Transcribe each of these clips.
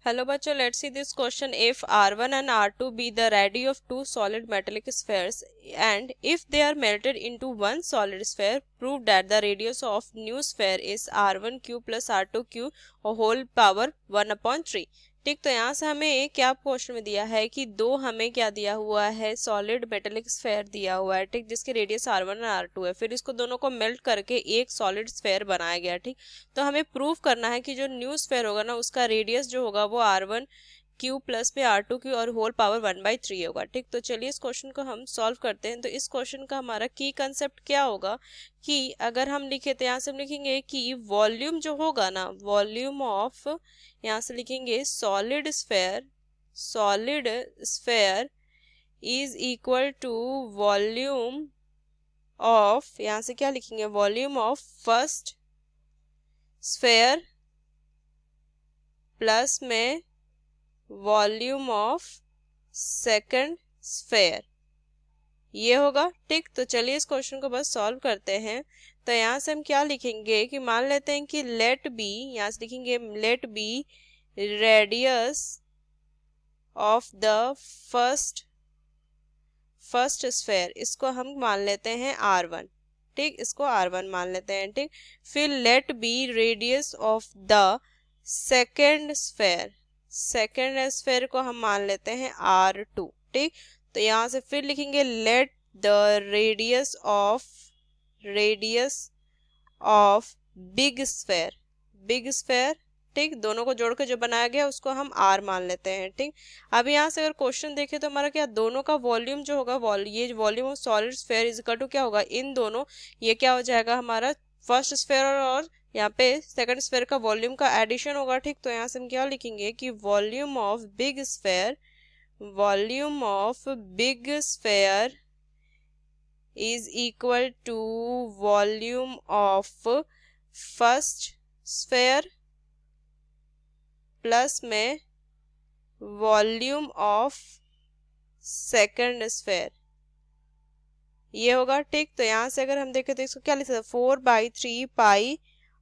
Hello बच्चों, let's see this question. If R1 and R2 be the radii of two solid metallic spheres and if they are melted into one solid sphere, prove that the radius of new sphere is R1 cube plus R2 cube whole power 1/3. ठीक, तो यहाँ से हमें क्या question में दिया है कि दो हमें क्या दिया हुआ है, सॉलिड मेटेलिक स्फेयर दिया हुआ है, ठीक, जिसके रेडियस R1 और R2 है। फिर इसको दोनों को मेल्ट करके एक सॉलिड स्फेयर बनाया गया। ठीक, तो हमें प्रूफ करना है कि जो न्यू स्फेयर होगा ना, उसका रेडियस जो होगा वो R1 क्यू प्लस में R2 क्यू और होल पावर 1/3 होगा। ठीक, तो चलिए इस क्वेश्चन को हम सॉल्व करते हैं। तो इस क्वेश्चन का हमारा की कंसेप्ट क्या होगा कि अगर हम लिखे तो यहाँ से हम लिखेंगे कि वॉल्यूम जो होगा ना, वॉल्यूम ऑफ, यहाँ से लिखेंगे solid sphere is equal to volume of, यहाँ से क्या लिखेंगे, volume of first sphere plus में वॉल्यूम ऑफ सेकंड स्फेयर, ये होगा। ठीक, तो चलिए इस क्वेश्चन को बस सॉल्व करते हैं। तो यहाँ से हम क्या लिखेंगे कि मान लेते हैं कि लेट बी, यहाँ से लिखेंगे let be radius of the first sphere, इसको हम मान लेते हैं R1। ठीक, इसको R1 मान लेते हैं। ठीक, फिर let be radius of the second sphere को हम मान लेते हैं R2। ठीक, तो यहाँ से फिर लिखेंगे let the radius of big sphere. ठीक, दोनों को जोड़ के जो बनाया गया उसको हम R मान लेते हैं। ठीक, अब यहाँ से अगर क्वेश्चन देखें तो हमारा क्या, दोनों का वॉल्यूम जो होगा, ये volume of solid sphere is equal to क्या होगा, इन दोनों, ये क्या हो जाएगा हमारा फर्स्ट स्फेयर और यहाँ पे सेकंड स्फेयर का वॉल्यूम का एडिशन होगा। ठीक, तो यहाँ से हम क्या लिखेंगे कि volume of big sphere is equal to volume of first sphere plus में वॉल्यूम ऑफ सेकंड स्फेयर, ये होगा। ठीक, तो यहाँ से अगर हम देखें तो इसको क्या लिख सकते हैं, 4/3 पाई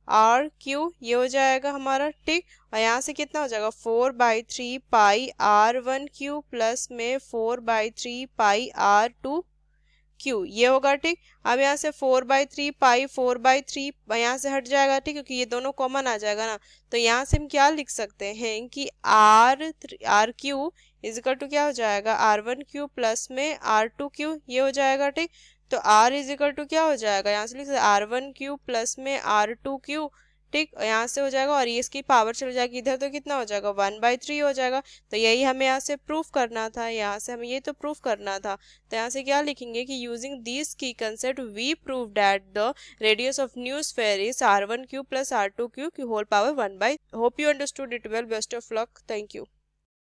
R क्यू, ये हो जाएगा हमारा। ठीक, और यहाँ से कितना हो जाएगा, 4/3 पाई R1 क्यू प्लस में 4/3 पाई R2 क्यू, ये होगा। ठीक, अब यहाँ से 4/3 पाई 4/3 यहाँ से हट जाएगा। ठीक, क्योंकि ये दोनों कॉमन आ जाएगा ना, तो यहाँ से हम क्या लिख सकते हैं कि R cube is equal to क्या हो जाएगा, R1 क्यू प्लस में R2 क्यू, ये हो जाएगा। ठीक, तो R इज इक्वल टू क्या हो जाएगा, यहाँ से लिख सकते R1 क्यू प्लस में R2 क्यू। ठीक, यहाँ से हो जाएगा और ये इसकी पावर चल जाएगी इधर, तो कितना हो जाएगा, 1/3 हो जाएगा। तो यही हमें यहाँ से प्रूफ करना था, यहाँ से हमें ये तो प्रूफ करना था। तो यहाँ से क्या लिखेंगे कि using this key concept we prove that the radius of new sphere is R1 cube plus R2 cube की whole power 1/। Hope you understood it well. Best of luck. Thank you.